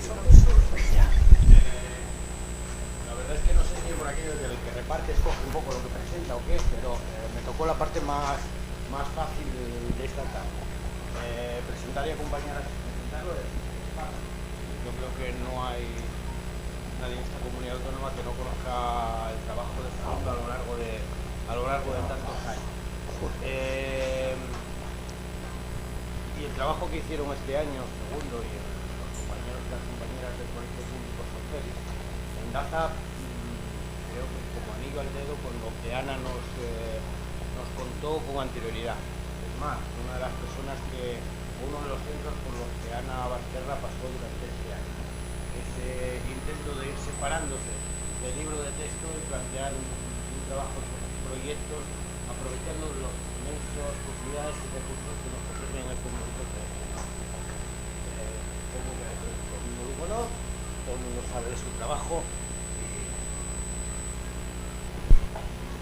La verdad es que no sé si por aquello del que reparte escoge un poco lo que presenta o qué, pero me tocó la parte más fácil de esta tarde. Presentar y acompañar a presentarlo. Yo creo que no hay nadie en esta comunidad autónoma que no conozca el trabajo de Fernando a lo largo de tantos años. Y el trabajo que hicieron este año, segundo, y los compañeros y las compañeras del Colegio Público Sorcel, enlaza, creo que como anillo al dedo, con lo que Ana nos contó con anterioridad. Es más, una de las personas uno de los centros por los que Ana Basterra pasó durante este año. Ese intento de ir separándose del libro de texto y plantear un trabajo sobre proyectos, aprovechando los inmensos posibilidades y recursos que nos ofrecen en estos momentos. Todo el mundo dijo no, todo el mundo sabe de su trabajo.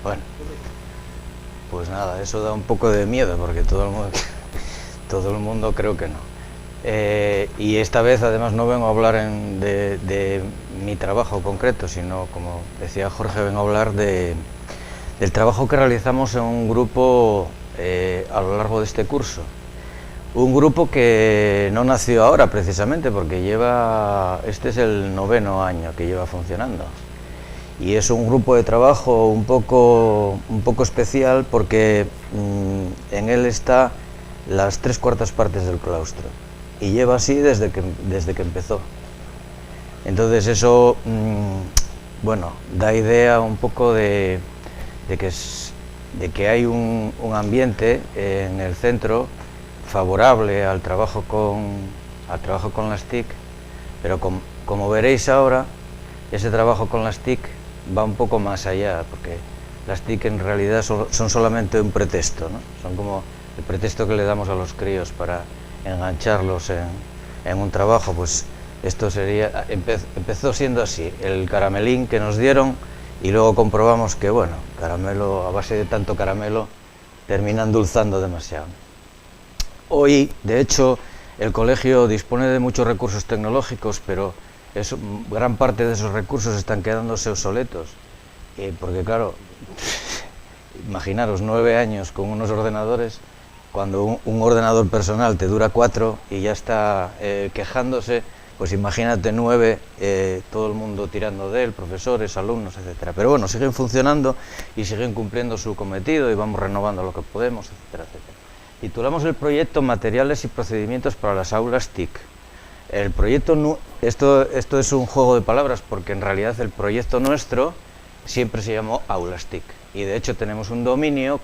Bueno, pues nada, eso da un poco de miedo porque todo el mundo creo que no. Y esta vez además no vengo a hablar de mi trabajo concreto, sino, como decía Jorge, vengo a hablar del trabajo que realizamos en un grupo a lo largo de este curso. Un grupo que no nació ahora precisamente, porque este es el 9º año que lleva funcionando. Y es un grupo de trabajo un poco especial porque en él está las 3/4 partes del claustro. Y lleva así desde que empezó. Entonces eso, bueno, da idea un poco de que hay un ambiente en el centro favorable al trabajo con las TIC, pero como veréis ahora, ese trabajo con las TIC va un poco más allá, porque las TIC en realidad son solamente un pretexto, ¿no? Son como el pretexto que le damos a los críos para engancharlos en un trabajo. Pues esto empezó siendo así, el caramelín que nos dieron, y luego comprobamos que, bueno, caramelo, a base de tanto caramelo, termina endulzando demasiado. Hoy, de hecho, el colegio dispone de muchos recursos tecnológicos, pero gran parte de esos recursos están quedándose obsoletos, porque claro, imaginaros 9 años con unos ordenadores, cuando un ordenador personal te dura 4 y ya está quejándose, pues imagínate 9, todo el mundo tirando de él, profesores, alumnos, etcétera. Pero bueno, siguen funcionando y siguen cumpliendo su cometido y vamos renovando lo que podemos, etcétera, etcétera. Titulamos el proyecto Materiales y procedimientos para las aulas TIC. El proyecto, esto es un juego de palabras, porque en realidad el proyecto nuestro siempre se llamó Aulas TIC, y de hecho tenemos un dominio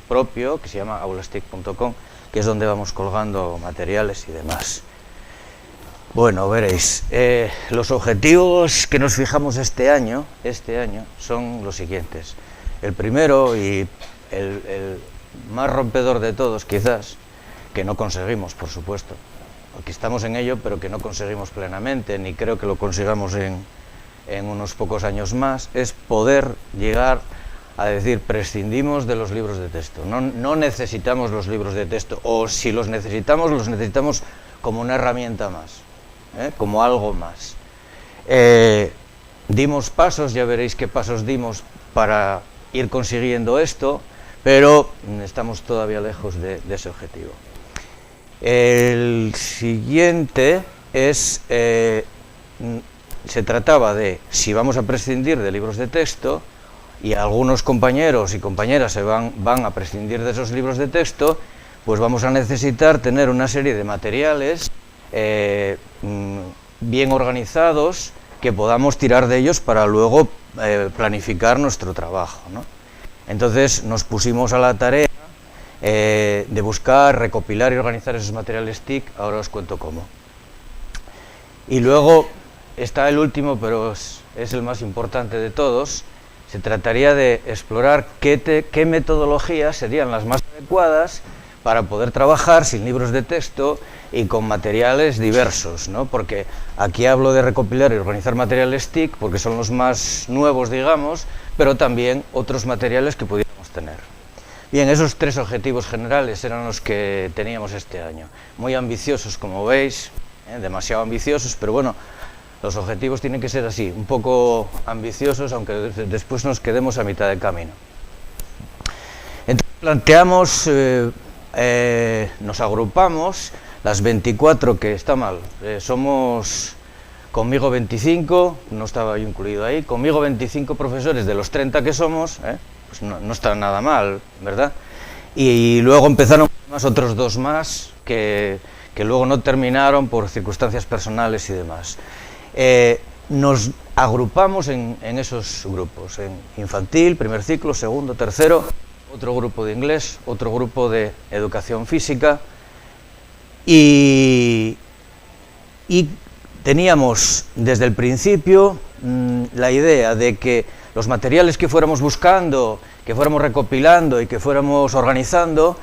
propio que se llama aulastic.com, que es donde vamos colgando materiales y demás. Bueno, veréis, los objetivos que nos fijamos este año son los siguientes. El primero y el más rompedor de todos, quizás, que no conseguimos, por supuesto, porque estamos en ello, pero que no conseguimos plenamente, ni creo que lo consigamos en unos pocos años más, es poder llegar a decir, prescindimos de los libros de texto. No necesitamos los libros de texto, o si los necesitamos como una herramienta más, como algo más. Dimos pasos, ya veréis qué pasos dimos para ir consiguiendo esto, pero estamos todavía lejos de ese objetivo. El siguiente se trataba de, si vamos a prescindir de libros de texto, y algunos compañeros y compañeras van a prescindir de esos libros de texto, pues vamos a necesitar tener una serie de materiales bien organizados, que podamos tirar de ellos para luego planificar nuestro trabajo, ¿no? Entonces nos pusimos a la tarea de buscar, recopilar y organizar esos materiales TIC. Ahora os cuento cómo. Y luego está el último, pero es el más importante de todos. Se trataría de explorar qué metodologías serían las más adecuadas para poder trabajar sin libros de texto y con materiales diversos, ¿no? Porque aquí hablo de recopilar y organizar materiales TIC porque son los más nuevos, digamos, pero también otros materiales que pudiéramos tener. Bien, esos 3 objetivos generales eran los que teníamos este año. Muy ambiciosos, como veis, demasiado ambiciosos, pero bueno, los objetivos tienen que ser así, un poco ambiciosos, aunque después nos quedemos a mitad de camino. Entonces planteamos, nos agrupamos, las 24 que está mal, somos conmigo 25, no estaba yo incluido ahí, conmigo 25 profesores de los 30 que somos, pues no está nada mal, ¿verdad? Y luego empezaron otros 2 más que luego no terminaron por circunstancias personales y demás. Nos agrupamos en esos grupos, en infantil, primer ciclo, segundo, tercero, otro grupo de inglés, otro grupo de educación física y teníamos desde el principio la idea de que los materiales que fuéramos buscando, que fuéramos recopilando y que fuéramos organizando,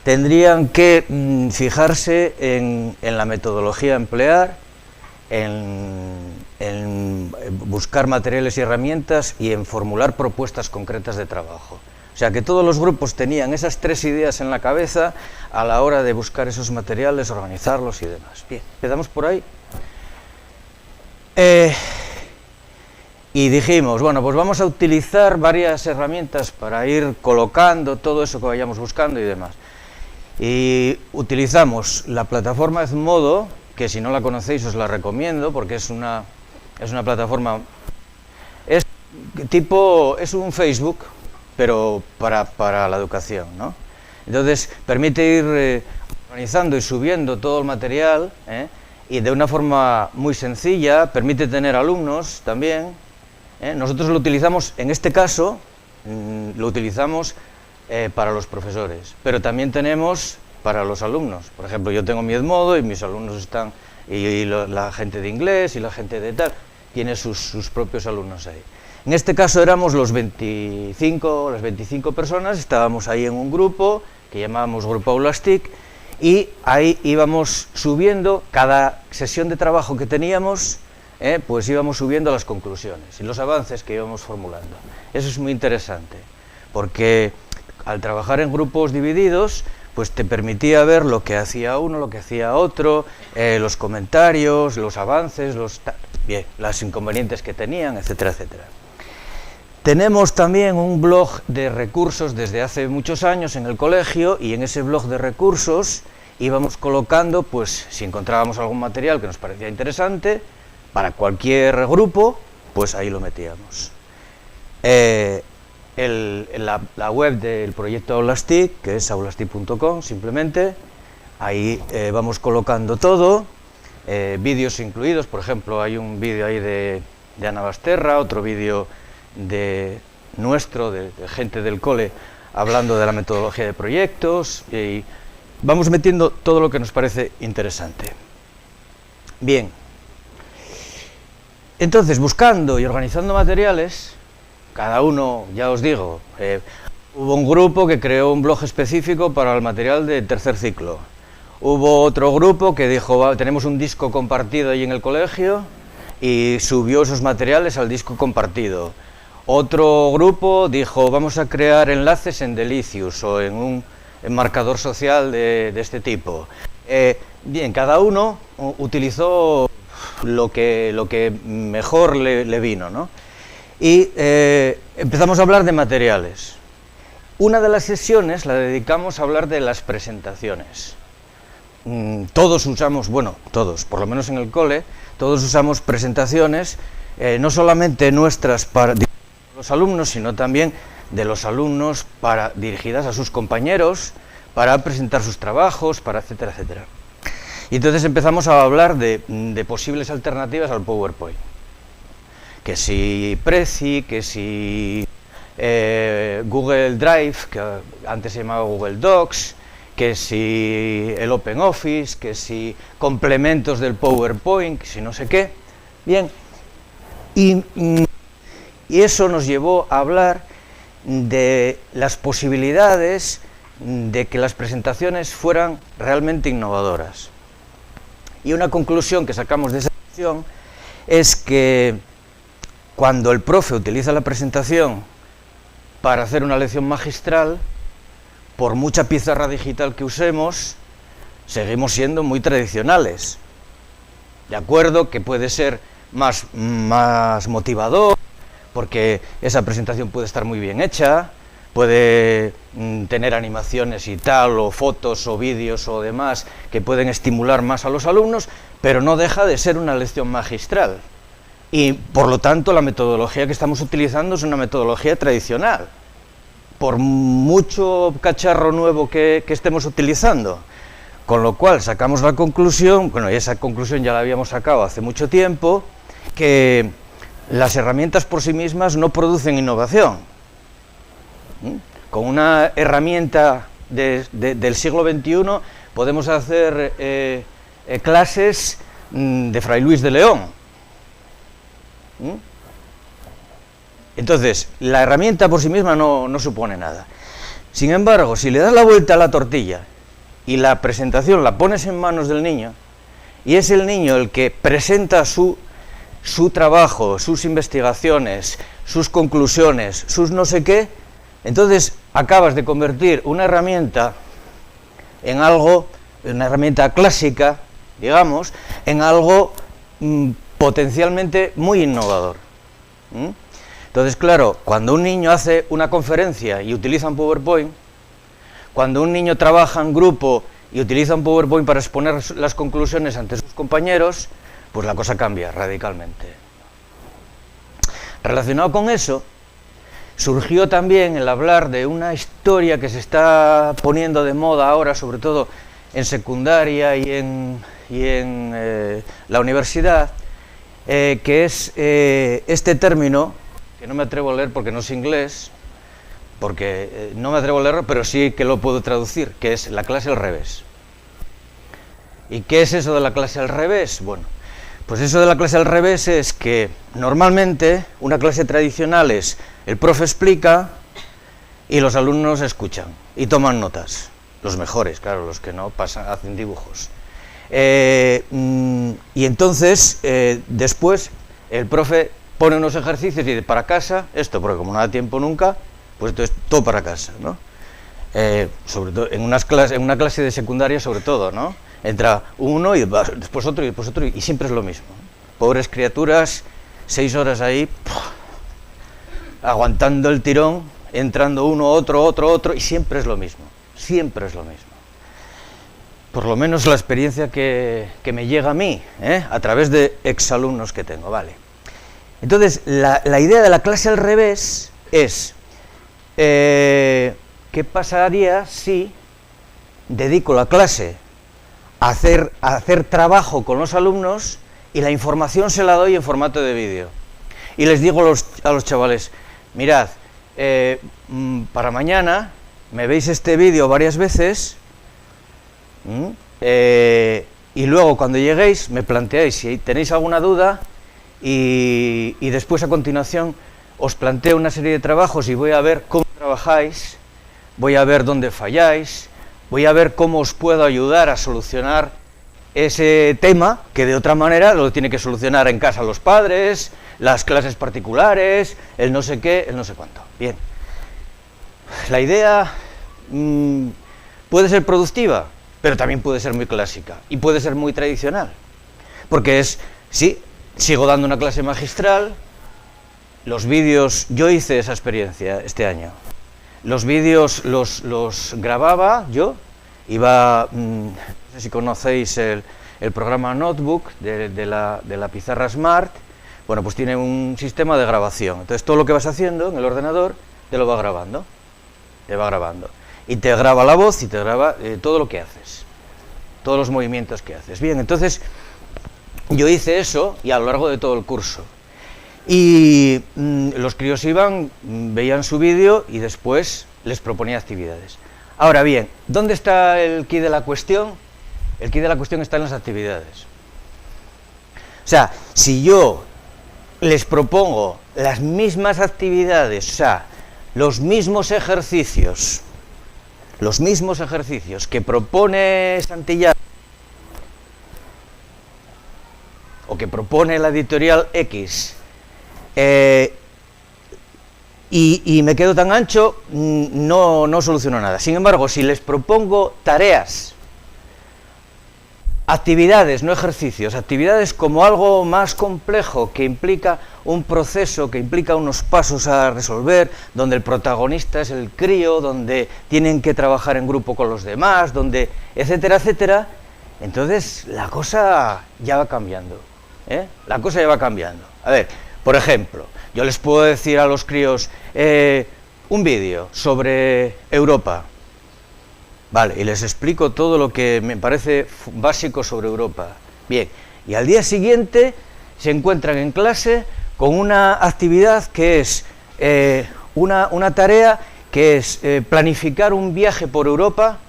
tendrían que fijarse en la metodología a emplear, en buscar materiales y herramientas y en formular propuestas concretas de trabajo. O sea, que todos los grupos tenían esas 3 ideas en la cabeza a la hora de buscar esos materiales, organizarlos y demás. Bien, empezamos por ahí. Y dijimos, bueno, pues vamos a utilizar varias herramientas para ir colocando todo eso que vayamos buscando y demás. Y utilizamos la plataforma Edmodo, que si no la conocéis os la recomiendo, porque es una plataforma, es un Facebook, pero para la educación, ¿no? Entonces permite ir organizando y subiendo todo el material, y de una forma muy sencilla, permite tener alumnos también. Nosotros lo utilizamos, en este caso, lo utilizamos para los profesores, pero también tenemos para los alumnos. Por ejemplo, yo tengo mi Edmodo y mis alumnos están, y la gente de inglés y la gente de tal, tiene sus propios alumnos ahí. En este caso éramos las 25 personas, estábamos ahí en un grupo que llamábamos Grupo Aulastic, y ahí íbamos subiendo, cada sesión de trabajo que teníamos, pues íbamos subiendo las conclusiones y los avances que íbamos formulando. Eso es muy interesante, porque al trabajar en grupos divididos, pues te permitía ver lo que hacía uno, lo que hacía otro, los comentarios, los avances, las inconvenientes que tenían, etcétera, etcétera. Tenemos también un blog de recursos desde hace muchos años en el colegio, y en ese blog de recursos íbamos colocando, pues si encontrábamos algún material que nos parecía interesante, para cualquier grupo, pues ahí lo metíamos. La web del proyecto Aulastic, que es aulastic.com, simplemente, ahí vamos colocando todo, vídeos incluidos, por ejemplo, hay un vídeo ahí de Ana Basterra, otro vídeo de gente del cole hablando de la metodología de proyectos, y vamos metiendo todo lo que nos parece interesante. Bien, entonces buscando y organizando materiales, cada uno, ya os digo, hubo un grupo que creó un blog específico para el material de tercer ciclo, hubo otro grupo que dijo, tenemos un disco compartido ahí en el colegio, y subió esos materiales al disco compartido. Otro grupo dijo, vamos a crear enlaces en Delicious o en un marcador social de este tipo. Bien, cada uno utilizó lo que mejor le vino, ¿no? Y empezamos a hablar de materiales. Una de las sesiones la dedicamos a hablar de las presentaciones. Todos usamos, bueno, todos, por lo menos en el cole, todos usamos presentaciones, no solamente nuestras para los alumnos, sino también de los alumnos dirigidas a sus compañeros, para presentar sus trabajos, para etcétera, etcétera. Y entonces empezamos a hablar de posibles alternativas al PowerPoint. Que si Prezi, que si Google Drive, que antes se llamaba Google Docs, que si el OpenOffice, que si complementos del PowerPoint, que si no sé qué. Bien, y eso nos llevó a hablar de las posibilidades de que las presentaciones fueran realmente innovadoras. Y una conclusión que sacamos de esa sesión es que cuando el profe utiliza la presentación para hacer una lección magistral, por mucha pizarra digital que usemos, seguimos siendo muy tradicionales. De acuerdo, que puede ser más motivador, porque esa presentación puede estar muy bien hecha, puede tener animaciones y tal, o fotos o vídeos o demás que pueden estimular más a los alumnos, pero no deja de ser una lección magistral. Y por lo tanto la metodología que estamos utilizando es una metodología tradicional, por mucho cacharro nuevo que estemos utilizando. Con lo cual sacamos la conclusión, bueno, y esa conclusión ya la habíamos sacado hace mucho tiempo, que las herramientas por sí mismas no producen innovación. Con una herramienta del siglo XXI podemos hacer clases de Fray Luis de León. Entonces, la herramienta por sí misma no supone nada. Sin embargo, si le das la vuelta a la tortilla y la presentación la pones en manos del niño, y es el niño el que presenta su trabajo, sus investigaciones, sus conclusiones, sus no sé qué, entonces acabas de convertir una herramienta en algo, una herramienta clásica, digamos, en algo potencialmente muy innovador. Entonces, claro, cuando un niño hace una conferencia y utiliza un PowerPoint, cuando un niño trabaja en grupo y utiliza un PowerPoint para exponer las conclusiones ante sus compañeros, pues la cosa cambia radicalmente. Relacionado con eso, surgió también el hablar de una historia que se está poniendo de moda ahora, sobre todo en secundaria y en la universidad, que es este término, que no me atrevo a leer porque no sé inglés, porque no me atrevo a leerlo, pero sí que lo puedo traducir, que es la clase al revés. ¿Y qué es eso de la clase al revés? Bueno, pues eso de la clase al revés es que normalmente una clase tradicional es el profe explica y los alumnos escuchan y toman notas, los mejores, claro, los que no hacen dibujos. Y entonces después el profe pone unos ejercicios y dice para casa esto, porque como no da tiempo nunca, pues esto es todo para casa, ¿no? Sobre todo en una clase de secundaria, sobre todo, ¿no? Entra uno y después otro y después otro y siempre es lo mismo. Pobres criaturas, 6 horas ahí, aguantando el tirón, entrando uno, otro y siempre es lo mismo, siempre es lo mismo. Por lo menos la experiencia que me llega a mí, a través de exalumnos que tengo, ¿vale? Entonces, la idea de la clase al revés es, ¿qué pasaría si dedico la clase a hacer trabajo con los alumnos y la información se la doy en formato de vídeo? Y les digo a los chavales, mirad, para mañana me veis este vídeo varias veces, y luego cuando lleguéis me planteáis si tenéis alguna duda y después a continuación os planteo una serie de trabajos y voy a ver cómo trabajáis, voy a ver dónde falláis, voy a ver cómo os puedo ayudar a solucionar ese tema que de otra manera lo tiene que solucionar en casa los padres, las clases particulares, el no sé qué, el no sé cuánto. Bien, la idea puede ser productiva, pero también puede ser muy clásica y puede ser muy tradicional, porque sí, sigo dando una clase magistral, los vídeos, yo hice esa experiencia este año, los vídeos los grababa yo, iba, no sé si conocéis el programa Notebook de la pizarra Smart, bueno, pues tiene un sistema de grabación, entonces todo lo que vas haciendo en el ordenador te lo va grabando, y te graba la voz y te graba todo lo que haces, todos los movimientos que haces. Bien, entonces yo hice eso y a lo largo de todo el curso. Y los críos iban, veían su vídeo y después les proponía actividades. Ahora bien, ¿dónde está el quid de la cuestión? El quid de la cuestión está en las actividades. O sea, si yo les propongo las mismas actividades, o sea, los mismos ejercicios que propone Santillán o que propone la editorial X, y me quedo tan ancho, no soluciono nada. Sin embargo, si les propongo tareas actividades, no ejercicios, actividades como algo más complejo, que implica un proceso, que implica unos pasos a resolver, donde el protagonista es el crío, donde tienen que trabajar en grupo con los demás, donde, etcétera, etcétera, entonces la cosa ya va cambiando, ¿eh? La cosa ya va cambiando. A ver, por ejemplo, yo les puedo decir a los críos, un vídeo sobre Europa. Vale, y les explico todo lo que me parece básico sobre Europa. Bien, y al día siguiente se encuentran en clase con una actividad que es una tarea que es planificar un viaje por Europa,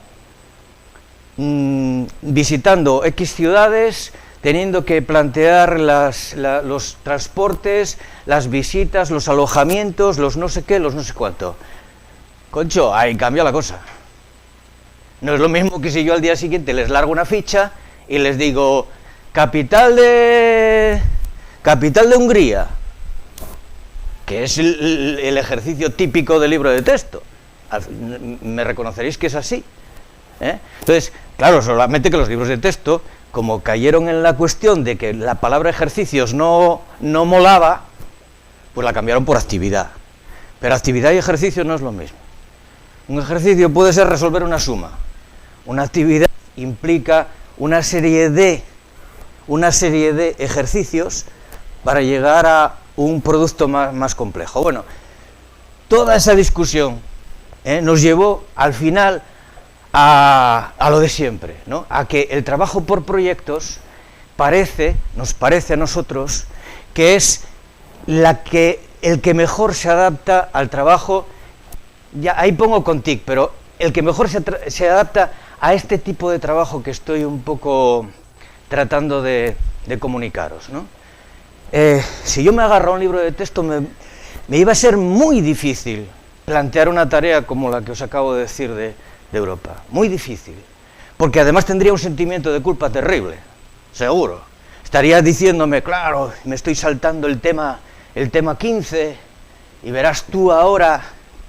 visitando X ciudades, teniendo que plantear los transportes, las visitas, los alojamientos, los no sé qué, los no sé cuánto. Concho, ahí cambia la cosa. No es lo mismo que si yo al día siguiente les largo una ficha y les digo, capital de Hungría, que es el ejercicio típico del libro de texto. Me reconoceréis que es así, ¿eh? Entonces, claro, solamente que los libros de texto, como cayeron en la cuestión de que la palabra ejercicios no molaba, pues la cambiaron por actividad. Pero actividad y ejercicio no es lo mismo. Un ejercicio puede ser resolver una suma. Una actividad implica una serie de ejercicios para llegar a un producto más complejo. Bueno, toda esa discusión nos llevó al final a lo de siempre, ¿no? A que el trabajo por proyectos nos parece a nosotros que es el que mejor se adapta al trabajo, ya ahí pongo con TIC, pero el que mejor se adapta a este tipo de trabajo que estoy un poco tratando de comunicaros, ¿no? Si yo me agarro a un libro de texto, me iba a ser muy difícil plantear una tarea como la que os acabo de decir de Europa, muy difícil, porque además tendría un sentimiento de culpa terrible, seguro. Estaría diciéndome, claro, me estoy saltando el tema 15, y verás tú ahora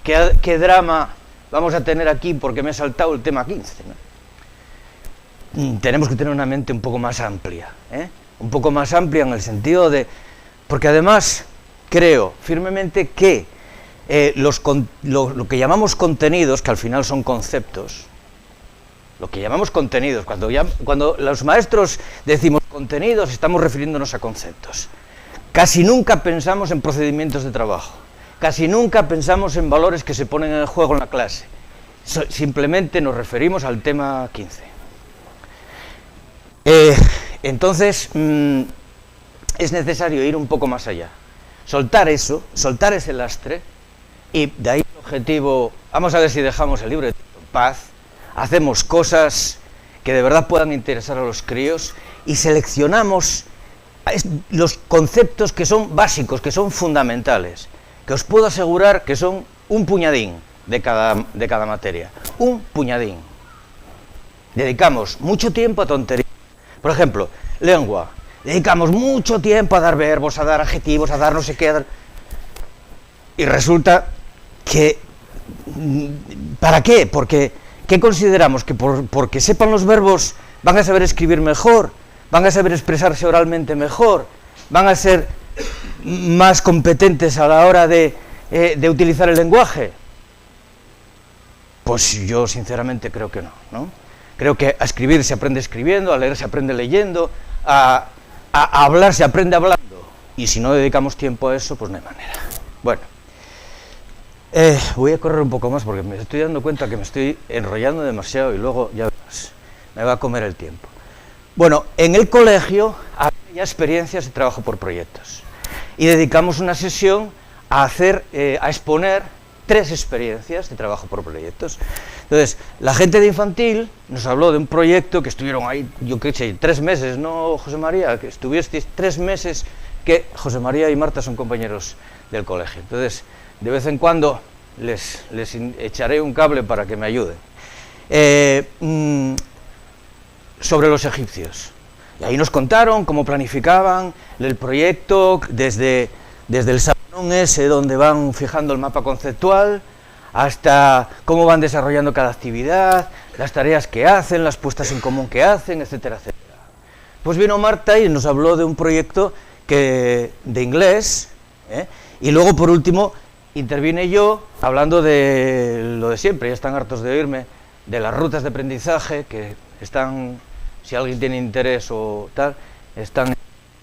qué drama vamos a tener aquí porque me he saltado el tema 15, ¿no? Tenemos que tener una mente un poco más amplia, ¿eh? Un poco más amplia en el sentido de... Porque además creo firmemente que lo que llamamos contenidos, que al final son conceptos, lo que llamamos contenidos, cuando los maestros decimos contenidos, estamos refiriéndonos a conceptos. Casi nunca pensamos en procedimientos de trabajo, casi nunca pensamos en valores que se ponen en juego en la clase, simplemente nos referimos al tema 15. Entonces, es necesario ir un poco más allá, soltar ese lastre, y de ahí el objetivo, vamos a ver si dejamos el libro de texto en paz, hacemos cosas que de verdad puedan interesar a los críos, y seleccionamos los conceptos que son básicos, que son fundamentales, que os puedo asegurar que son un puñadín de cada materia, un puñadín. Dedicamos mucho tiempo a tonterías. Por ejemplo, lengua, dedicamos mucho tiempo a dar verbos, a dar adjetivos, a dar no sé qué, y resulta que, ¿para qué? Porque, ¿qué consideramos? Que porque sepan los verbos van a saber escribir mejor, van a saber expresarse oralmente mejor, van a ser más competentes a la hora de utilizar el lenguaje. Pues yo sinceramente creo que no. Creo que a escribir se aprende escribiendo, a leer se aprende leyendo, a hablar se aprende hablando. Y si no dedicamos tiempo a eso, pues no hay manera. Bueno, voy a correr un poco más porque me estoy dando cuenta que me estoy enrollando demasiado y luego ya verás, me va a comer el tiempo. Bueno, en el colegio había ya experiencias de trabajo por proyectos y dedicamos una sesión a exponer 3 experiencias de trabajo por proyectos. Entonces, la gente de infantil nos habló de un proyecto que estuvieron ahí, yo qué sé, 3 meses, ¿no, José María? Que estuvisteis 3 meses, que José María y Marta son compañeros del colegio. Entonces, de vez en cuando les echaré un cable para que me ayuden. Sobre los egipcios. Y ahí nos contaron cómo planificaban el proyecto desde el salón ese donde van fijando el mapa conceptual hasta cómo van desarrollando cada actividad, las tareas que hacen, las puestas en común que hacen, etcétera, etcétera. pues vino Marta y nos habló de un proyecto de inglés, y luego por último intervine yo hablando de lo de siempre, ya están hartos de oírme, de las rutas de aprendizaje que están, si alguien tiene interés o tal, están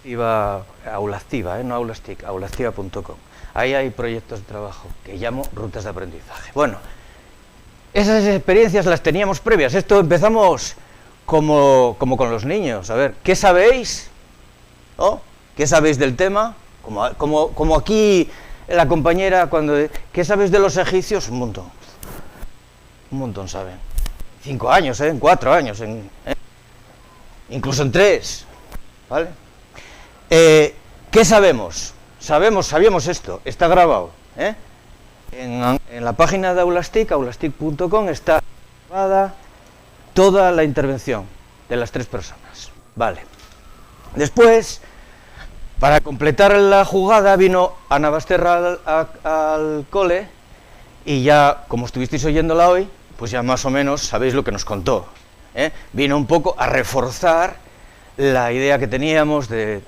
en Aula Activa, no Aulastic, aulaactiva.com. Ahí hay proyectos de trabajo que llamo rutas de aprendizaje. Bueno, esas experiencias las teníamos previas. Esto empezamos como con los niños. A ver, ¿qué sabéis? ¿Oh? ¿Qué sabéis del tema? Como aquí la compañera cuando... ¿Qué sabéis de los egipcios? Un montón. Un montón saben. 5 años, en 4 años, incluso en 3. ¿Vale? ¿Qué sabemos? Sabíamos esto, está grabado. En la página de Aulastic, aulastic.com, está grabada toda la intervención de las 3 personas. Vale. Después, para completar la jugada, vino Ana Basterra al cole y ya, como estuvisteis oyéndola hoy, pues ya más o menos sabéis lo que nos contó. Vino un poco a reforzar la idea que teníamos de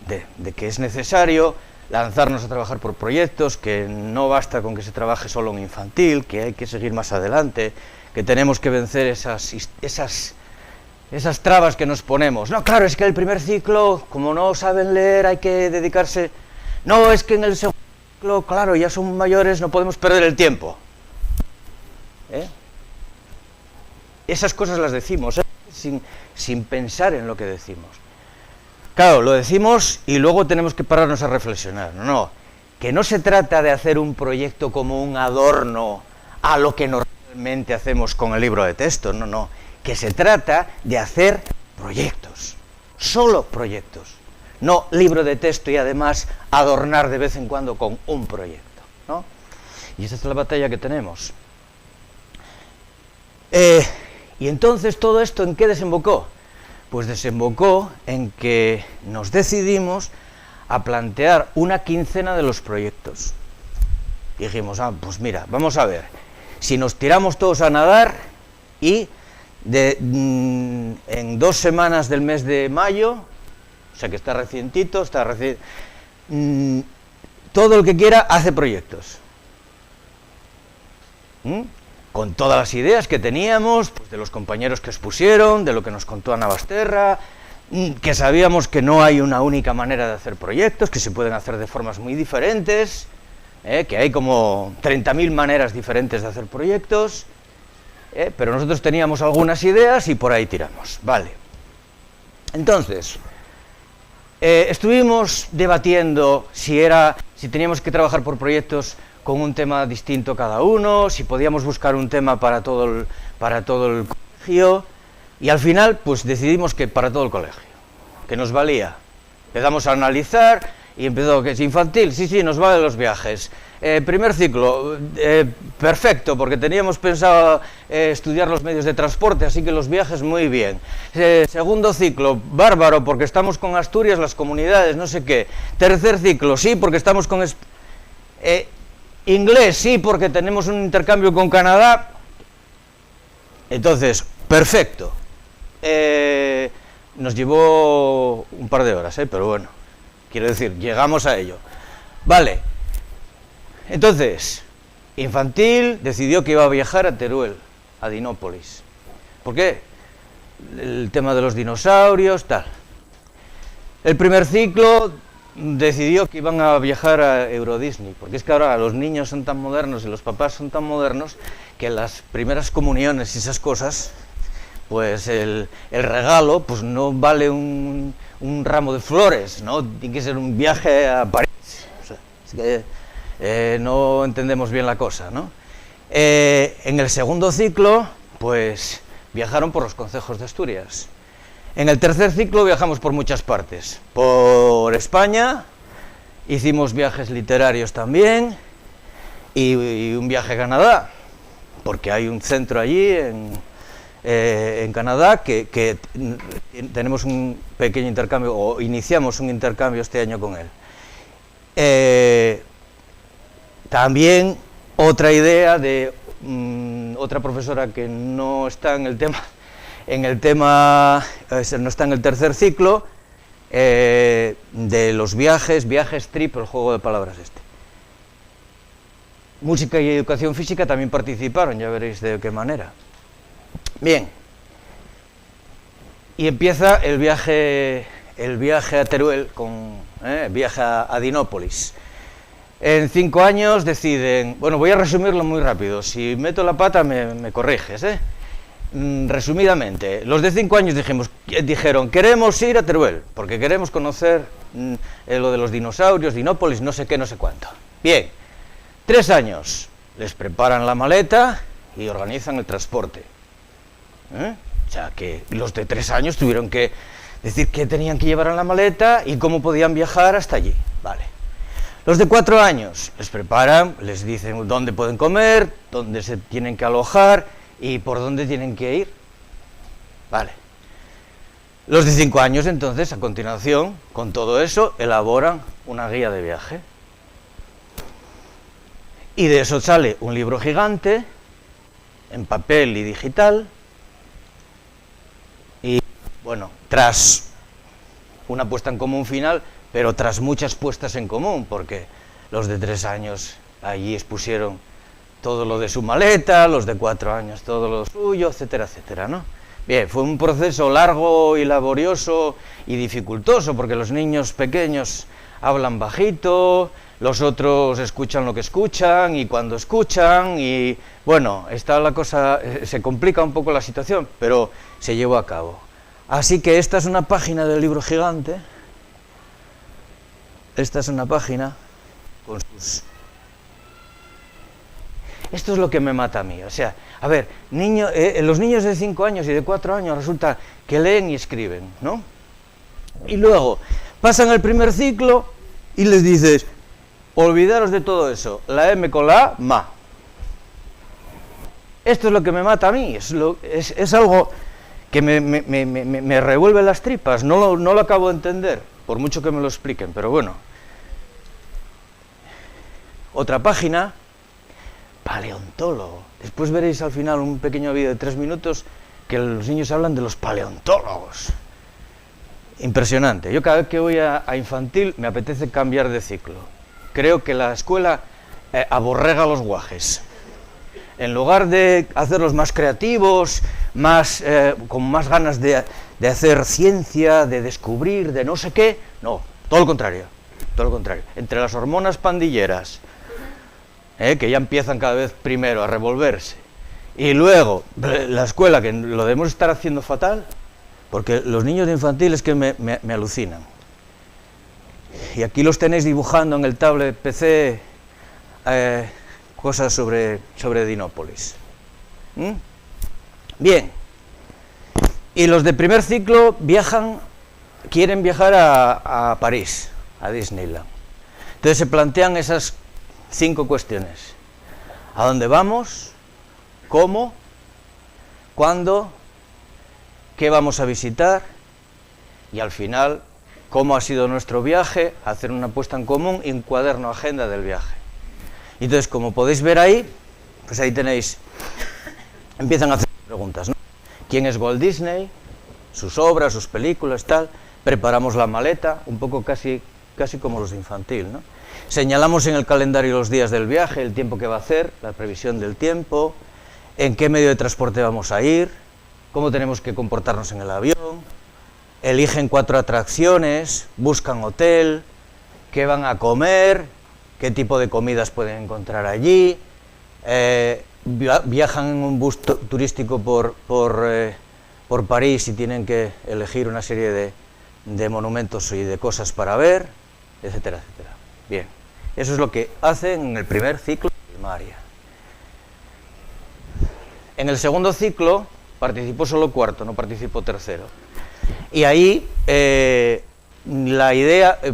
que es necesario lanzarnos a trabajar por proyectos, que no basta con que se trabaje solo en infantil, que hay que seguir más adelante, que tenemos que vencer esas trabas que nos ponemos. No, claro, es que el primer ciclo, como no saben leer, hay que dedicarse... No, es que en el segundo ciclo, claro, ya son mayores, no podemos perder el tiempo. Esas cosas las decimos, sin pensar en lo que decimos. Claro, lo decimos y luego tenemos que pararnos a reflexionar. No, que no se trata de hacer un proyecto como un adorno a lo que normalmente hacemos con el libro de texto, no, que se trata de hacer proyectos, solo proyectos, no libro de texto y además adornar de vez en cuando con un proyecto, ¿no? Y esa es la batalla que tenemos. Y entonces todo esto, ¿en qué desembocó? Pues desembocó en que nos decidimos a plantear una quincena de los proyectos. Dijimos, pues mira, vamos a ver, si nos tiramos todos a nadar y en 2 semanas del mes de mayo, o sea que está recientito, todo el que quiera hace proyectos. Con todas las ideas que teníamos, pues de los compañeros que expusieron, de lo que nos contó Ana Basterra, que sabíamos que no hay una única manera de hacer proyectos, que se pueden hacer de formas muy diferentes, que hay como 30.000 maneras diferentes de hacer proyectos, pero nosotros teníamos algunas ideas y por ahí tiramos. Vale. Entonces, estuvimos debatiendo si teníamos que trabajar por proyectos con un tema distinto cada uno, si podíamos buscar un tema para todo el colegio, y al final pues decidimos que para todo el colegio, que nos valía. Empezamos a analizar y empezó que es infantil, sí, nos vale los viajes. Primer ciclo, perfecto, porque teníamos pensado estudiar los medios de transporte, así que los viajes muy bien. Segundo ciclo, bárbaro, porque estamos con Asturias, las comunidades, no sé qué. Tercer ciclo, sí, porque estamos con... Inglés, sí, porque tenemos un intercambio con Canadá. Entonces, perfecto. Nos llevó un par de horas, pero bueno, quiero decir, llegamos a ello. Vale. Entonces, infantil decidió que iba a viajar a Teruel, a Dinópolis. ¿Por qué? El tema de los dinosaurios, tal. El primer ciclo decidió que iban a viajar a Euro Disney, porque es que ahora los niños son tan modernos y los papás son tan modernos que las primeras comuniones y esas cosas, pues el regalo pues no vale un ramo de flores, ¿no? Tiene que ser un viaje a París. O sea, es que no entendemos bien la cosa, ¿no? En el segundo ciclo, pues viajaron por los concejos de Asturias. En el tercer ciclo viajamos por muchas partes, por España, hicimos viajes literarios también, y un viaje a Canadá, porque hay un centro allí en Canadá que tenemos un pequeño intercambio, o iniciamos un intercambio este año con él. También otra idea de otra profesora que no está en el tema, no está en el tercer ciclo, de los viajes, trip, el juego de palabras este. Música y educación física también participaron, ya veréis de qué manera. Bien, y empieza el viaje a Teruel, viaje a Dinópolis. En 5 años deciden, bueno, voy a resumirlo muy rápido, si meto la pata me corriges, resumidamente, los de 5 años dijeron, queremos ir a Teruel, porque queremos conocer lo de los dinosaurios, Dinópolis, no sé qué, no sé cuánto. Bien, 3 años, les preparan la maleta y organizan el transporte. O sea, que los de 3 años tuvieron que decir qué tenían que llevar en la maleta y cómo podían viajar hasta allí. Vale. Los de 4 años les preparan, les dicen dónde pueden comer, dónde se tienen que alojar y por dónde tienen que ir. Vale. Los de 5 años, entonces, a continuación, con todo eso, elaboran una guía de viaje. Y de eso sale un libro gigante, en papel y digital. Y, bueno, tras una puesta en común final, pero tras muchas puestas en común, porque los de 3 años allí expusieron todo lo de su maleta, los de 4 años todo lo suyo, etcétera, etcétera, ¿no? Bien, fue un proceso largo y laborioso y dificultoso, porque los niños pequeños hablan bajito, los otros escuchan lo que escuchan, y cuando escuchan, y bueno, está la cosa, se complica un poco la situación, pero se llevó a cabo. Así que esta es una página del libro gigante. Esta es una página con sus... Esto es lo que me mata a mí, o sea, a ver, los niños de 5 años y de 4 años resulta que leen y escriben, ¿no? Y luego pasan el primer ciclo y les dices, olvidaros de todo eso, la M con la A, ma. Esto es lo que me mata a mí, es algo que me revuelve las tripas, no lo acabo de entender, por mucho que me lo expliquen, pero bueno. Otra página, paleontólogo. Después veréis al final un pequeño vídeo de 3 minutos que los niños hablan de los paleontólogos. Impresionante. Yo cada vez que voy a infantil me apetece cambiar de ciclo. Creo que la escuela aborrega los guajes. En lugar de hacerlos más creativos, con más ganas de hacer ciencia, de descubrir, de no sé qué, no, todo lo contrario. Entre las hormonas pandilleras, que ya empiezan cada vez primero a revolverse, y luego la escuela, que lo debemos estar haciendo fatal, porque los niños de infantil es que me alucinan. Y aquí los tenéis dibujando en el tablet PC cosas sobre Dinópolis. Bien, y los de primer ciclo quieren viajar a París, a Disneyland. Entonces se plantean esas 5 cuestiones. ¿A dónde vamos? ¿Cómo? ¿Cuándo? ¿Qué vamos a visitar? Y al final, ¿cómo ha sido nuestro viaje? Hacer una puesta en común y un cuaderno agenda del viaje. Entonces, como podéis ver ahí, pues ahí tenéis, empiezan a hacer preguntas, ¿no? ¿Quién es Walt Disney? Sus obras, sus películas, tal. Preparamos la maleta, un poco casi como los de infantil, ¿no? Señalamos en el calendario los días del viaje, el tiempo que va a hacer, la previsión del tiempo, en qué medio de transporte vamos a ir, cómo tenemos que comportarnos en el avión, eligen 4 atracciones, buscan hotel, qué van a comer, qué tipo de comidas pueden encontrar allí, viajan en un bus turístico por París y tienen que elegir una serie de monumentos y de cosas para ver, etcétera, etcétera. Bien, eso es lo que hacen en el primer ciclo de primaria. En el segundo ciclo participó solo cuarto, no participó tercero. Y ahí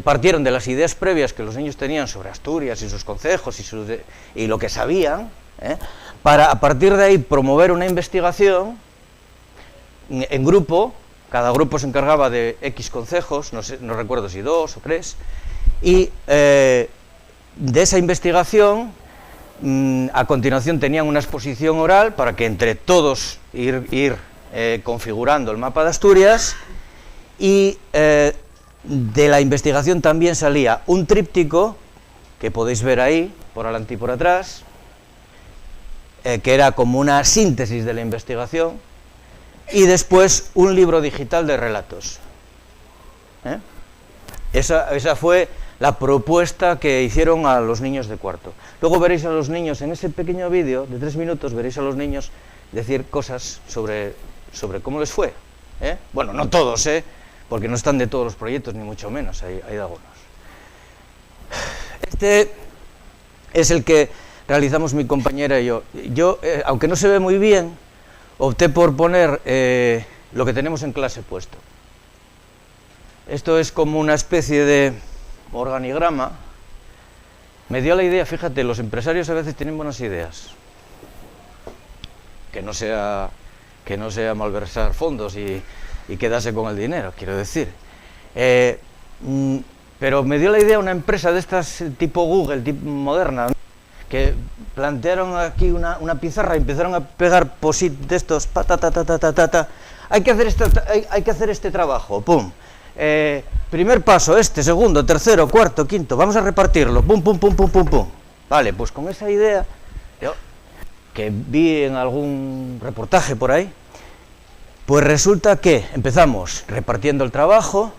partieron de las ideas previas que los niños tenían sobre Asturias y sus concejos y lo que sabían, para a partir de ahí promover una investigación en grupo. Cada grupo se encargaba de X concejos, no recuerdo si 2 o 3, y de esa investigación, a continuación tenían una exposición oral para que entre todos ir configurando el mapa de Asturias, y de la investigación también salía un tríptico, que podéis ver ahí, por adelante y por atrás, que era como una síntesis de la investigación, y después un libro digital de relatos. Esa fue la propuesta que hicieron a los niños de cuarto. Luego veréis a los niños, en ese pequeño vídeo de 3 minutos, veréis a los niños decir cosas sobre cómo les fue. Bueno, no todos, porque no están de todos los proyectos, ni mucho menos, hay de algunos. Este es el que realizamos mi compañera y yo. Yo, aunque no se ve muy bien, opté por poner lo que tenemos en clase puesto. Esto es como una especie de organigrama. Me dio la idea, fíjate, los empresarios a veces tienen buenas ideas. Que no sea malversar fondos y quedarse con el dinero, quiero decir. Pero me dio la idea una empresa de estas tipo Google, tipo moderna, ¿no? Que plantearon aquí una pizarra y empezaron a pegar posit de estos, hay que hacer este trabajo, pum. Primer paso, segundo, tercero, cuarto, quinto, vamos a repartirlo, pum, pum, pum, pum, pum, pum. Vale, pues con esa idea, yo, que vi en algún reportaje por ahí, pues resulta que empezamos repartiendo el trabajo,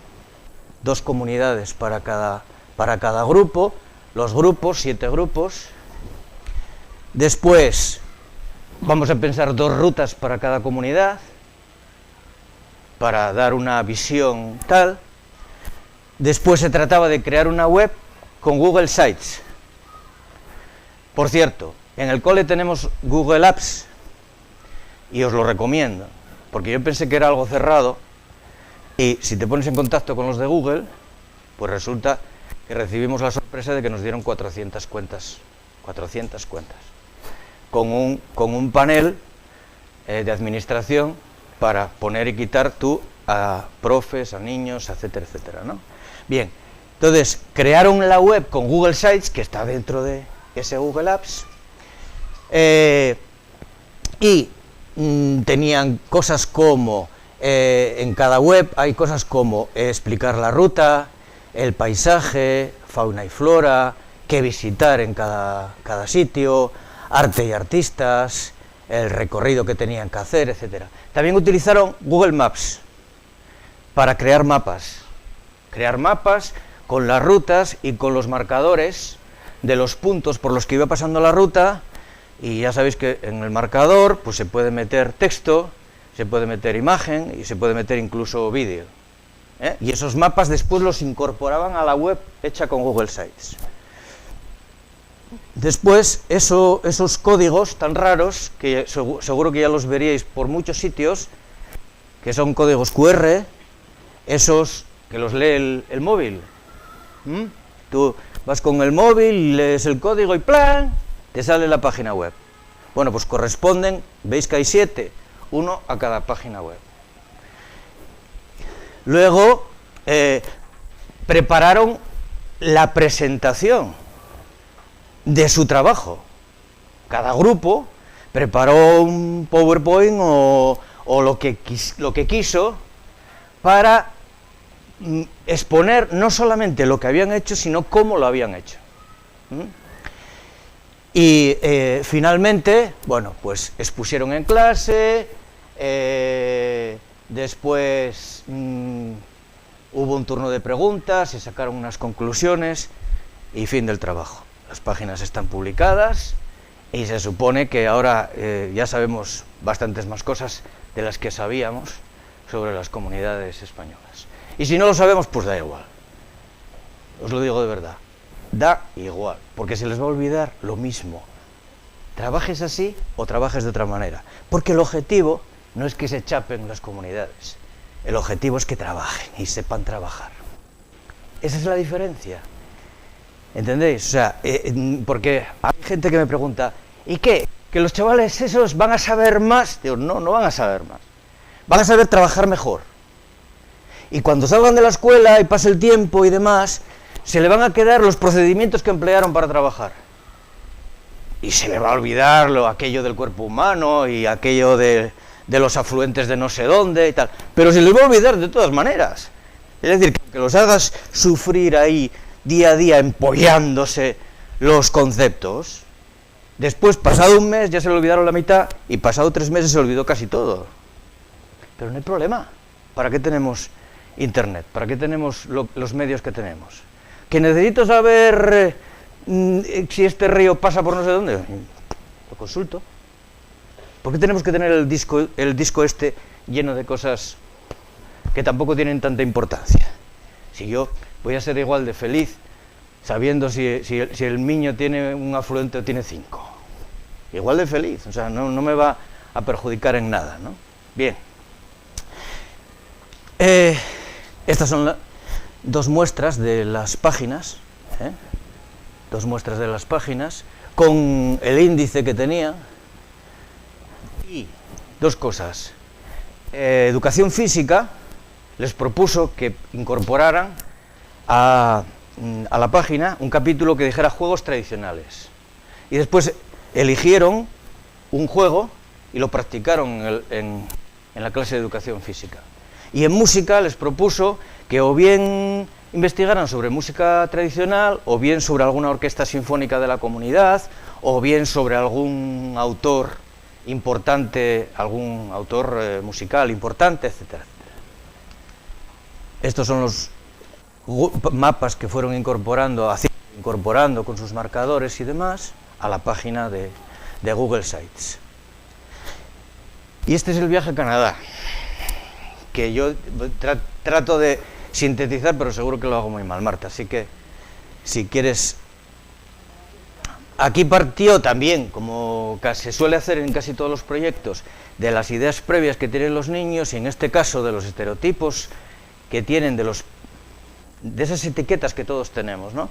2 comunidades para cada grupo, los grupos, 7 grupos. Después vamos a pensar 2 rutas para cada comunidad, para dar una visión tal. Después se trataba de crear una web con Google Sites. Por cierto, en el cole tenemos Google Apps y os lo recomiendo, porque yo pensé que era algo cerrado y si te pones en contacto con los de Google, pues resulta que recibimos la sorpresa de que nos dieron 400 cuentas, con un panel de administración para poner y quitar tú a profes, a niños, etcétera, etcétera, ¿no? Bien, entonces crearon la web con Google Sites, que está dentro de ese Google Apps, y tenían cosas como, en cada web hay cosas como explicar la ruta, el paisaje, fauna y flora, qué visitar en cada sitio, arte y artistas, el recorrido que tenían que hacer, etcétera. También utilizaron Google Maps para crear mapas con las rutas y con los marcadores de los puntos por los que iba pasando la ruta, y ya sabéis que en el marcador pues se puede meter texto, se puede meter imagen y se puede meter incluso vídeo. Y esos mapas después los incorporaban a la web hecha con Google Sites. Después, esos códigos tan raros, que seguro que ya los veríais por muchos sitios, que son códigos QR, esos que los lee el móvil. Tú vas con el móvil, lees el código y ¡plan!, te sale la página web. Bueno, pues corresponden, veis que hay 7, uno a cada página web. Luego, prepararon la presentación de su trabajo. Cada grupo preparó un PowerPoint o lo que quiso para exponer no solamente lo que habían hecho, sino cómo lo habían hecho. Y finalmente, bueno, pues expusieron en clase, después hubo un turno de preguntas, se sacaron unas conclusiones y fin del trabajo. Las páginas están publicadas y se supone que ahora ya sabemos bastantes más cosas de las que sabíamos sobre las comunidades españolas. Y si no lo sabemos, pues da igual. Os lo digo de verdad. Da igual, porque se les va a olvidar lo mismo. Trabajes así o trabajes de otra manera. Porque el objetivo no es que se chapen las comunidades. El objetivo es que trabajen y sepan trabajar. Esa es la diferencia. ¿Entendéis? O sea, porque hay gente que me pregunta, ¿y qué? ¿Que los chavales esos van a saber más? Digo, no van a saber más. Van a saber trabajar mejor. Y cuando salgan de la escuela y pase el tiempo y demás, se le van a quedar los procedimientos que emplearon para trabajar. Y se le va a olvidar aquello del cuerpo humano y aquello de los afluentes de no sé dónde y tal. Pero se les va a olvidar de todas maneras. Es decir, que los hagas sufrir ahí día a día empollándose los conceptos, después, pasado un mes, ya se le olvidaron la mitad, y pasado 3 meses se olvidó casi todo. Pero no hay problema. ¿Para qué tenemos Internet? ¿Para qué tenemos los medios que tenemos? ¿Que necesito saber si este río pasa por no sé dónde? Lo consulto. ¿Por qué tenemos que tener el disco este lleno de cosas que tampoco tienen tanta importancia? Si yo voy a ser igual de feliz sabiendo si el Miño tiene un afluente o tiene 5. Igual de feliz, o sea, no me va a perjudicar en nada, ¿no? Bien. Estas son 2 muestras de las páginas, 2 muestras de las páginas, con el índice que tenía, y 2 cosas. Educación física les propuso que incorporaran a la página un capítulo que dijera juegos tradicionales, y después eligieron un juego y lo practicaron en la clase de educación física. Y en música les propuso que o bien investigaran sobre música tradicional, o bien sobre alguna orquesta sinfónica de la comunidad, o bien sobre algún autor importante, algún autor musical importante, etcétera, etcétera. Estos son los mapas que fueron incorporando con sus marcadores y demás a la página de Google Sites. Y este es el viaje a Canadá, que yo trato de sintetizar, pero seguro que lo hago muy mal, Marta, así que si quieres... Aquí partió también, como se suele hacer en casi todos los proyectos, de las ideas previas que tienen los niños, y en este caso de los estereotipos que tienen, de esas etiquetas que todos tenemos, ¿no?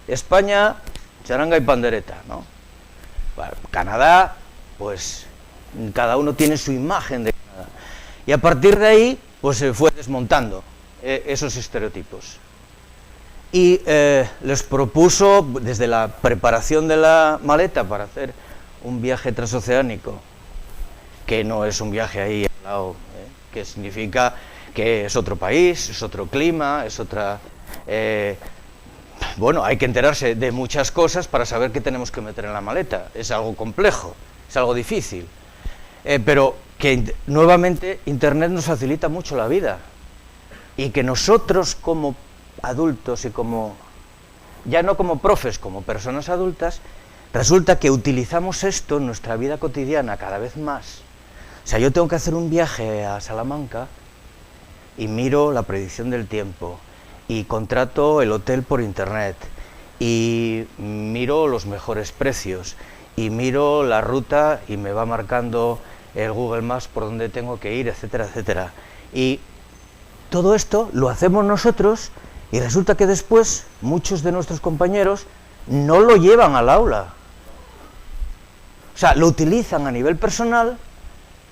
España, charanga y pandereta, ¿no? Bueno, Canadá, pues cada uno tiene su imagen de Canadá. Y a partir de ahí, pues se fue desmontando esos estereotipos. Y les propuso, desde la preparación de la maleta para hacer un viaje transoceánico, que no es un viaje ahí al lado, que significa que es otro país, es otro clima, es otra... bueno, hay que enterarse de muchas cosas para saber qué tenemos que meter en la maleta. Es algo complejo, es algo difícil. Pero que nuevamente Internet nos facilita mucho la vida. Y que nosotros como adultos y ya no como profes, como personas adultas, resulta que utilizamos esto en nuestra vida cotidiana cada vez más. O sea, yo tengo que hacer un viaje a Salamanca y miro la predicción del tiempo, y contrato el hotel por Internet, y miro los mejores precios, y miro la ruta y me va marcando el Google Maps por donde tengo que ir, etcétera, etcétera. Y todo esto lo hacemos nosotros, y resulta que después muchos de nuestros compañeros no lo llevan al aula. O sea, lo utilizan a nivel personal,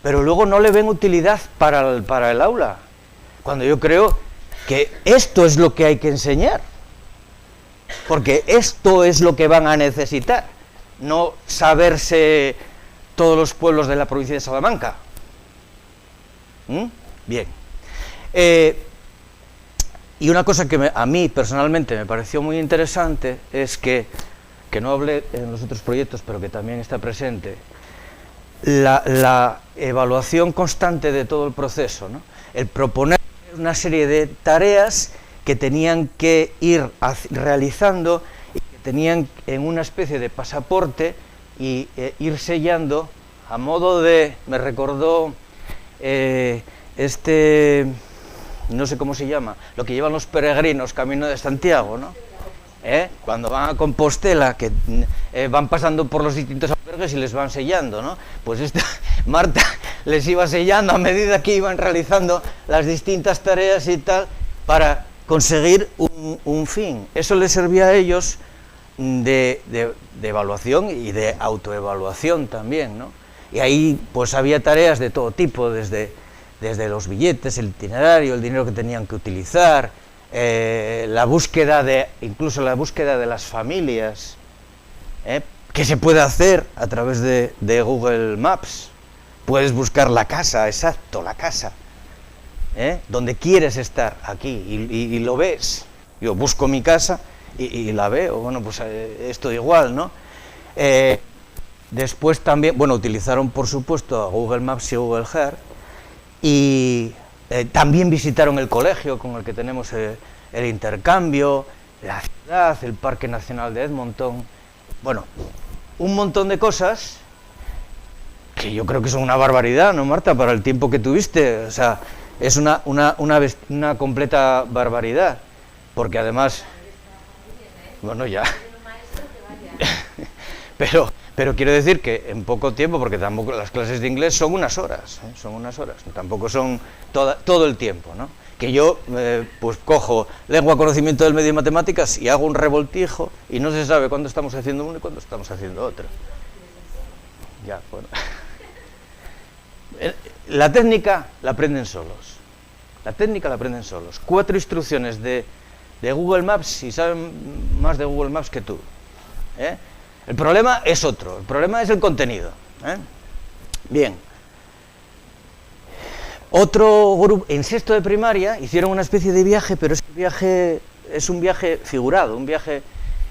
pero luego no le ven utilidad para el aula. Cuando yo creo que esto es lo que hay que enseñar, porque esto es lo que van a necesitar, no saberse todos los pueblos de la provincia de Salamanca. Bien. Y una cosa que a mí personalmente me pareció muy interesante es que no hablé en los otros proyectos, pero que también está presente, la evaluación constante de todo el proceso, ¿no? El proponer una serie de tareas que tenían que ir realizando, y que tenían en una especie de pasaporte y ir sellando a modo de... Me recordó no sé cómo se llama, lo que llevan los peregrinos camino de Santiago, ¿no? Cuando van a Compostela, que van pasando por los distintos albergues y les van sellando, ¿no? Pues Marta les iba sellando a medida que iban realizando las distintas tareas y tal, para conseguir un fin. Eso les servía a ellos de evaluación y de autoevaluación también, ¿no? Y ahí pues había tareas de todo tipo, desde los billetes, el itinerario, el dinero que tenían que utilizar, incluso la búsqueda de las familias, que se puede hacer a través de Google Maps. Puedes buscar la casa, exacto, la casa. donde quieres estar, aquí, y lo ves. Yo busco mi casa y la veo, bueno, pues esto igual, ¿no? Después también, bueno, utilizaron por supuesto a Google Maps y Google Earth, y también visitaron el colegio con el que tenemos el intercambio, la ciudad, el Parque Nacional de Edmonton, bueno, un montón de cosas que yo creo que son una barbaridad, ¿no, Marta? Para el tiempo que tuviste, o sea, es una completa barbaridad, porque además, bueno, ya, pero quiero decir que en poco tiempo, porque tampoco las clases de inglés son unas horas, tampoco son todo el tiempo, ¿no? Que yo, pues cojo lengua, conocimiento del medio y matemáticas y hago un revoltijo y no se sabe cuándo estamos haciendo uno y cuándo estamos haciendo otro. Ya, bueno. La técnica la aprenden solos. 4 instrucciones de Google Maps y saben más de Google Maps que tú. El problema es otro, el problema es el contenido. Bien. Otro grupo, en sexto de primaria, hicieron una especie de viaje, pero es un viaje figurado, un viaje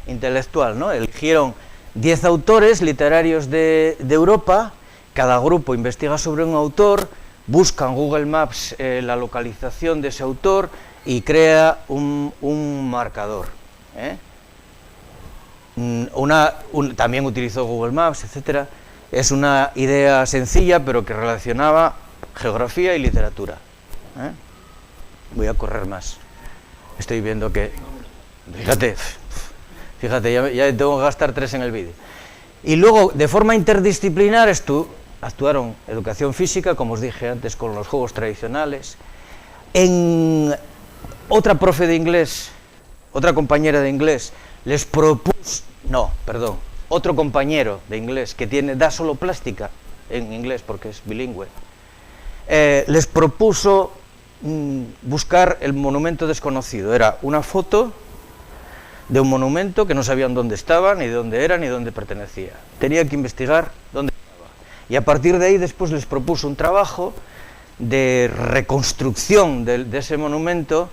intelectual, ¿no? Eligieron 10 autores literarios de Europa, cada grupo investiga sobre un autor, busca en Google Maps la localización de ese autor y crea un marcador. También utilizó Google Maps, etcétera. Es una idea sencilla, pero que relacionaba geografía y literatura. Voy a correr más. Estoy viendo que... Fíjate, ya tengo que gastar 3 en el vídeo. Y luego, de forma interdisciplinar, actuaron educación física, como os dije antes, con los juegos tradicionales. Otra profe de inglés, otra compañera de inglés, les propuso... otro compañero de inglés que da solo plástica en inglés porque es bilingüe, les propuso buscar el monumento desconocido. Era una foto de un monumento que no sabían dónde estaba, ni dónde era, ni dónde pertenecía. Tenía que investigar dónde estaba. Y a partir de ahí después les propuso un trabajo de reconstrucción de ese monumento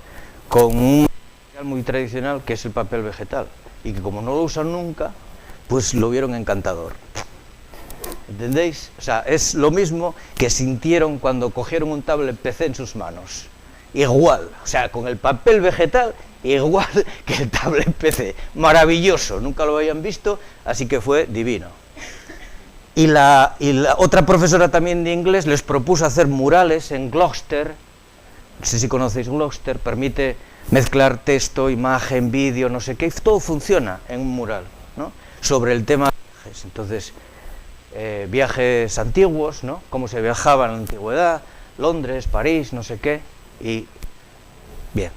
con un material muy tradicional que es el papel vegetal. Y que como no lo usan nunca, pues lo vieron encantador. ¿Entendéis? O sea, es lo mismo que sintieron cuando cogieron un tablet PC en sus manos. Igual, o sea, con el papel vegetal, igual que el tablet PC. Maravilloso, nunca lo habían visto, así que fue divino. Y la otra profesora también de inglés les propuso hacer murales en Gloucester. No sé si conocéis Gloucester, permite mezclar texto, imagen, vídeo, no sé qué, todo funciona en un mural, ¿no? Sobre el tema de viajes. Entonces, viajes antiguos, ¿no? Cómo se viajaba en la antigüedad, Londres, París, no sé qué, y bien.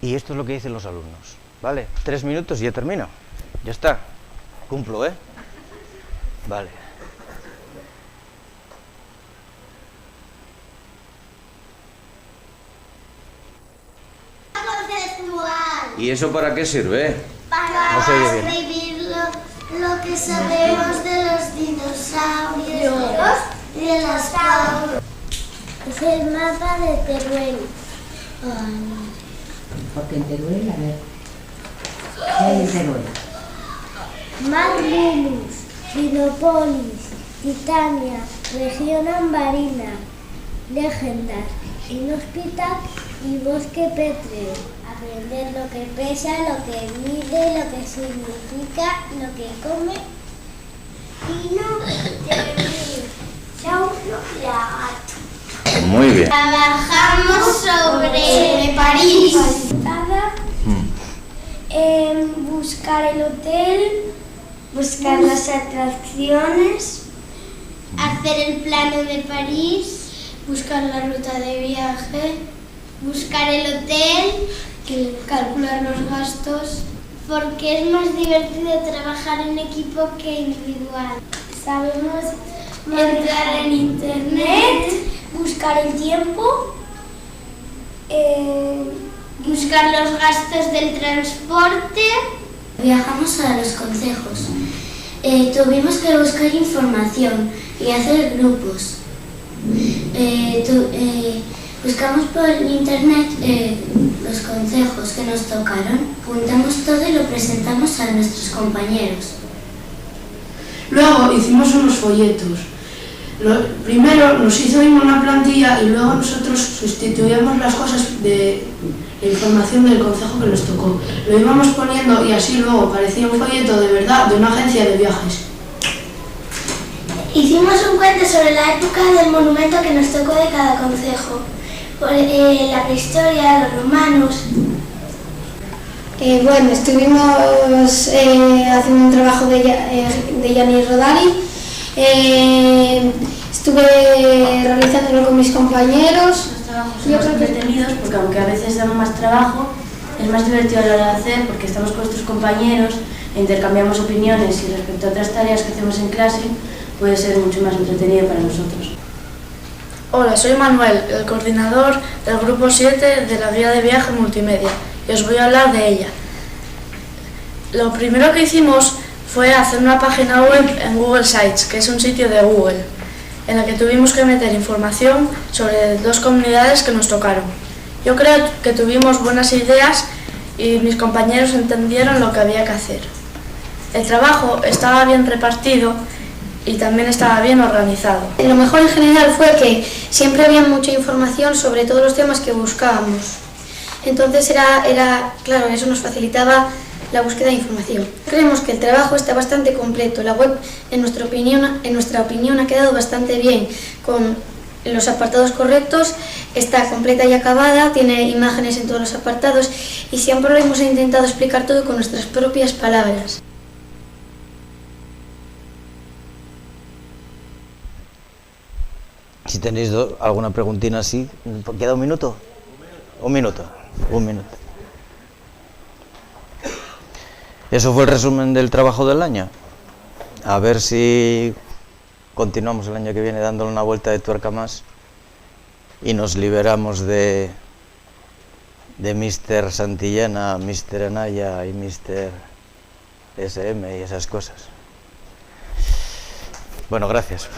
Y esto es lo que dicen los alumnos, ¿vale? 3 minutos y ya termino, ya está, cumplo, Vale. ¿Y eso para qué sirve? Para escribir lo que sabemos de los dinosaurios y de las plantas. Es el mapa de Teruel. Porque en Teruel, a ver, ¿qué hay en Teruel? Magnus, Dinopolis, Titania, Región Ambarina, Legendas, Inhospitac y Bosque Pétreo. Aprender lo que pesa, lo que mide, lo que significa, lo que come. Pino, Saurio, lagarto. Muy bien. Trabajamos sobre París. Buscar el hotel, buscar las atracciones, hacer el plano de París, buscar la ruta de viaje, buscar el hotel, calcular los gastos, porque es más divertido trabajar en equipo que individual. Sabemos entrar en internet, buscar el tiempo, buscar los gastos del transporte. Viajamos a los concejos. Tuvimos que buscar información y hacer grupos. buscamos por internet los consejos que nos tocaron, apuntamos todo y lo presentamos a nuestros compañeros. Luego hicimos unos folletos. Primero nos hizo una plantilla y luego nosotros sustituíamos las cosas de la información del consejo que nos tocó. Lo íbamos poniendo y así luego parecía un folleto de verdad de una agencia de viajes. Hicimos un cuento sobre la época del monumento que nos tocó de cada concejo, la prehistoria, los romanos. Bueno, estuvimos haciendo un trabajo de Yanis Rodari. Estuve realizándolo con mis compañeros. Los trabajos son más entretenidos porque aunque a veces dan más trabajo, es más divertido a la hora de hacer porque estamos con nuestros compañeros e intercambiamos opiniones y respecto a otras tareas que hacemos en clase puede ser mucho más entretenido para nosotros. Hola, soy Manuel, el coordinador del grupo 7 de la guía de viaje multimedia y os voy a hablar de ella. Lo primero que hicimos fue hacer una página web en Google Sites, que es un sitio de Google, en la que tuvimos que meter información sobre 2 comunidades que nos tocaron. Yo creo que tuvimos buenas ideas y mis compañeros entendieron lo que había que hacer. El trabajo estaba bien repartido y también estaba bien organizado. Lo mejor en general fue que siempre había mucha información sobre todos los temas que buscábamos. Entonces claro, eso nos facilitaba la búsqueda de información. Creemos que el trabajo está bastante completo. La web, en nuestra opinión, ha quedado bastante bien, con los apartados correctos, está completa y acabada, tiene imágenes en todos los apartados y siempre lo hemos intentado explicar todo con nuestras propias palabras. Si tenéis alguna preguntina así, ¿queda un minuto? Un minuto. Eso fue el resumen del trabajo del año. A ver si continuamos el año que viene dándole una vuelta de tuerca más y nos liberamos de Mr. Santillana, Mr. Anaya y Mr. SM y esas cosas. Bueno, gracias.